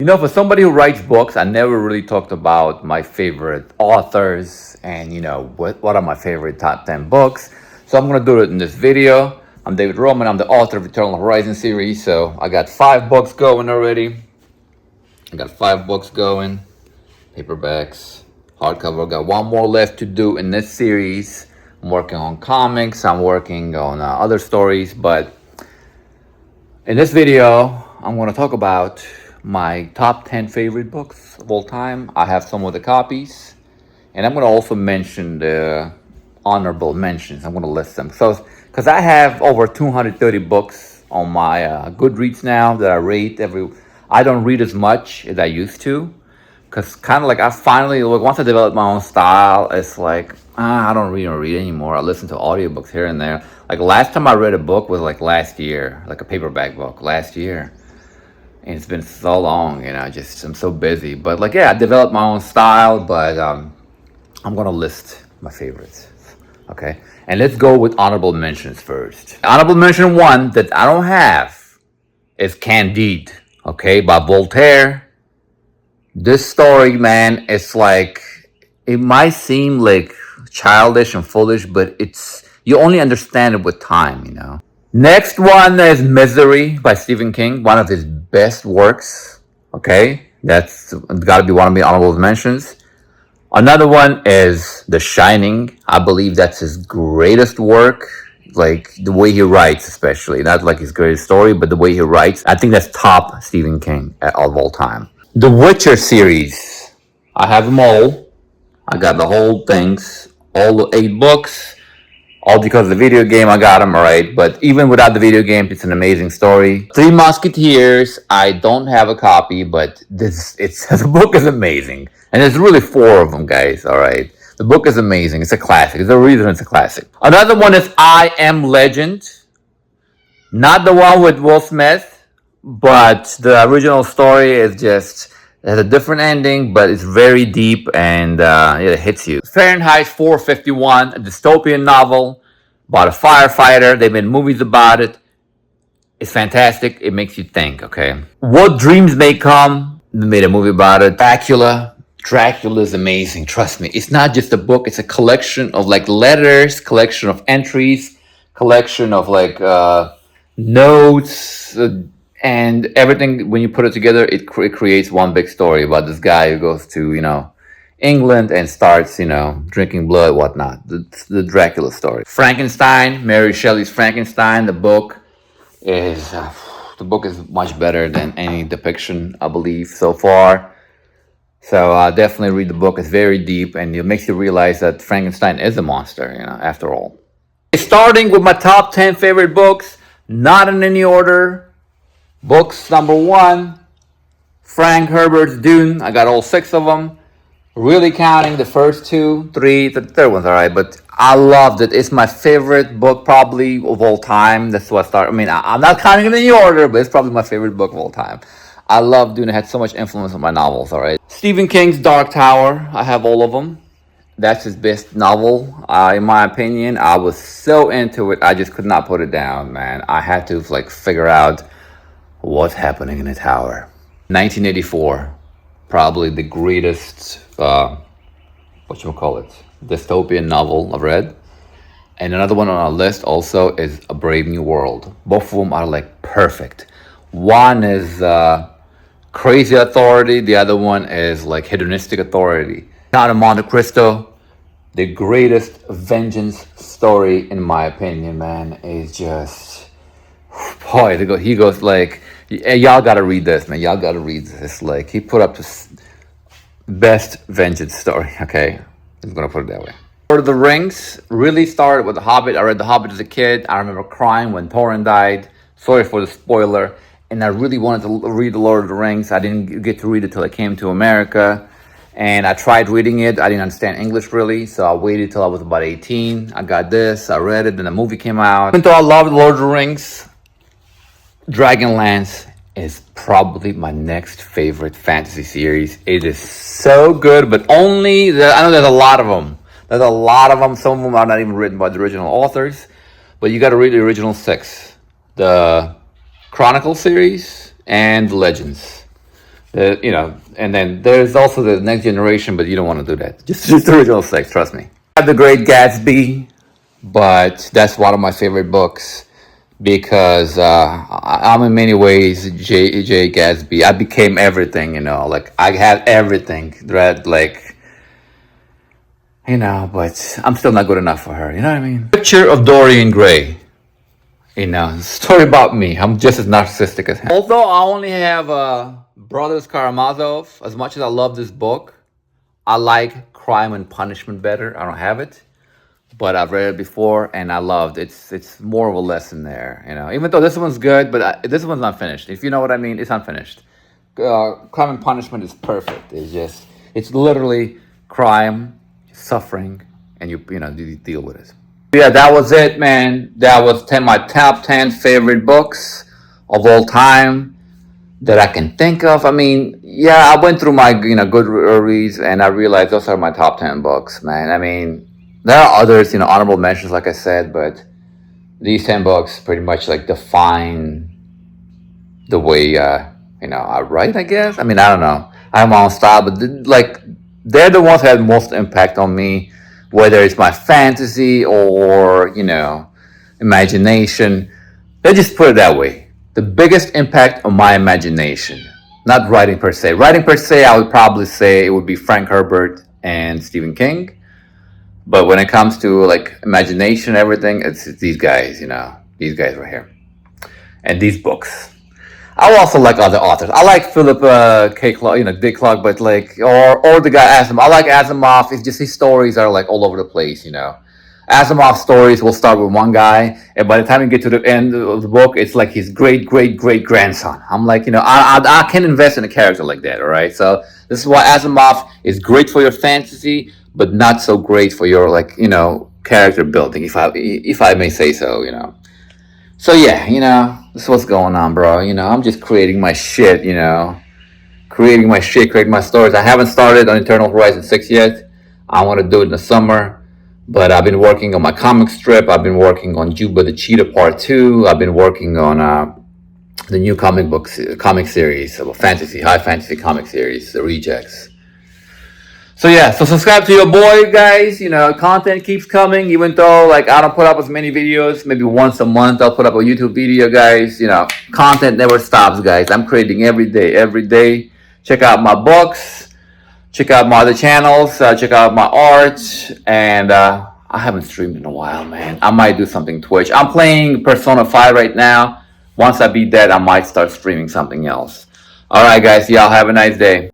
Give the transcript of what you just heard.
You know, for somebody who writes books, I never really talked about my favorite authors and, what are my favorite top 10 books. So I'm going to do it in this video. I'm David Roman. I'm the author of Eternal Horizon series. So I got 5 books going already. Paperbacks, hardcover. I got one more left to do in this series. I'm working on comics. I'm working on other stories. But in this video, I'm going to talk about my top 10 favorite books of all time. I have some of the copies, and I'm going to also mention the honorable mentions. I'm going to list them. So, because I have over 230 books on my Goodreads now that I rate I don't read as much as I used to, because kind of like I finally, once I developed my own style, it's like, I don't read anymore. I listen to audiobooks here and there. Like last time I read a book was like last year, like a paperback book last year. And it's been so long, I'm so busy. But I developed my own style, but I'm gonna list my favorites. Okay. And let's go with honorable mentions first. Honorable mention 1 that I don't have is Candide, okay, by Voltaire. This story, man, it's like, it might seem like childish and foolish, but you only understand it with time. Next one is Misery by Stephen King, one of his best works. Okay, that's got to be one of my honorable mentions. Another one is The Shining. I believe that's his greatest work. Like the way he writes, especially not like his greatest story, but the way he writes. I think that's top Stephen King of all time. The Witcher series. I have them all. I got the whole things, all the 8 books. All because of the video game, I got them right. But even without the video game, it's an amazing story. Three Musketeers, I don't have a copy, but the book is amazing. And there's really 4 of them, guys, all right? The book is amazing. It's a classic. There's a reason it's a classic. Another one is I Am Legend. Not the one with Will Smith, but the original story is it has a different ending, but it's very deep and it hits you. Fahrenheit 451, a dystopian novel about a firefighter. They've made movies about it. It's fantastic. It makes you think, okay? What Dreams May Come. They made a movie about it. Dracula. Dracula is amazing. Trust me. It's not just a book. It's a collection of letters, collection of entries, collection of notes, and everything. When you put it together, it creates one big story about this guy who goes to England and starts drinking blood, whatnot. The Dracula story. Frankenstein, Mary Shelley's Frankenstein. The book is much better than any depiction, I believe, so far. So definitely read the book. It's very deep, and it makes you realize that Frankenstein is a monster, after all. Starting with my top 10 favorite books, not in any order. Books number 1, Frank Herbert's Dune. I got all 6 of them. Really counting the first 2, 3, the third one's alright, but I loved it. It's my favorite book probably of all time. That's what I started. I mean, I'm not counting it in any order, but it's probably my favorite book of all time. I love Dune. It had so much influence on my novels, alright. Stephen King's Dark Tower. I have all of them. That's his best novel, in my opinion. I was so into it, I just could not put it down, man. I had to figure out what's happening in the tower. 1984, probably the greatest, dystopian novel I've read. And another one on our list also is A Brave New World. Both of them are perfect. One is Crazy Authority, the other one is Hedonistic Authority. Count of Monte Cristo, the greatest vengeance story in my opinion, man, is just, boy, he goes y'all gotta read this, man. Y'all gotta read this. He put up this best vengeance story, okay? I'm gonna put it that way. Lord of the Rings really started with The Hobbit. I read The Hobbit as a kid. I remember crying when Thorin died. Sorry for the spoiler. And I really wanted to read The Lord of the Rings. I didn't get to read it till I came to America. And I tried reading it. I didn't understand English really, so I waited till I was about 18. I got this, I read it, then the movie came out. Even though I love The Lord of the Rings, Dragonlance is probably my next favorite fantasy series. It is so good, but I know there's a lot of them. Some of them are not even written by the original authors, but you got to read the original 6. The Chronicle series and the Legends. And then there's also the next generation, but you don't want to do that. Just the original six, trust me. I have The Great Gatsby, but that's one of my favorite books because I'm in many ways J. Gatsby. I became everything, like I had everything, right? Like, but I'm still not good enough for her. You know what I mean? Picture of Dorian Gray. Story about me. I'm just as narcissistic as him. Although I only have Brothers Karamazov, as much as I love this book, I like Crime and Punishment better. I don't have it, but I've read it before and I loved it. It's more of a lesson there, Even though this one's good, but this one's not finished. If you know what I mean, it's unfinished. Crime and Punishment is perfect. It's literally crime, suffering, and you deal with it. Yeah, that was it, man. That was my top 10 favorite books of all time that I can think of. I mean, yeah, I went through my good reads and I realized those are my top 10 books, man. I mean, there are others, honorable mentions, like I said, but these 10 books pretty much like define the way I write, I guess. I mean, I don't know. I have my own style, but they're the ones that had most impact on me, whether it's my fantasy or imagination. Let's just put it that way. The biggest impact on my imagination, not writing per se. Writing per se, I would probably say it would be Frank Herbert and Stephen King. But when it comes to like imagination, everything, it's these guys, these guys right here, and these books. I also like other authors. I like Philip K. Clark, Dick Clark, but or the guy Asimov. I like Asimov. It's just his stories are like all over the place, Asimov stories will start with one guy, and by the time you get to the end of the book, it's like his great great great grandson. I'm like, I can invest in a character like that. All right, so this is why Asimov is great for your fantasy, but not so great for your character building, if I may say so. So yeah, this is what's going on, bro. I'm just creating my shit. Creating my stories. I haven't started on Eternal Horizon 6 yet. I want to do it in the summer. But I've been working on my comic strip. I've been working on Juba the Cheetah Part 2. I've been working on the new comic series, high fantasy comic series, The Rejects. So yeah, so subscribe to your boy, guys. Content keeps coming, even though I don't put up as many videos. Maybe once a month I'll put up a YouTube video, guys. Content never stops, guys. I'm creating every day. Check out my books. Check out my other channels. Check out my art. And I haven't streamed in a while, man. I might do something Twitch. I'm playing Persona 5 right now. Once I beat that, I might start streaming something else. All right, guys. Y'all have a nice day.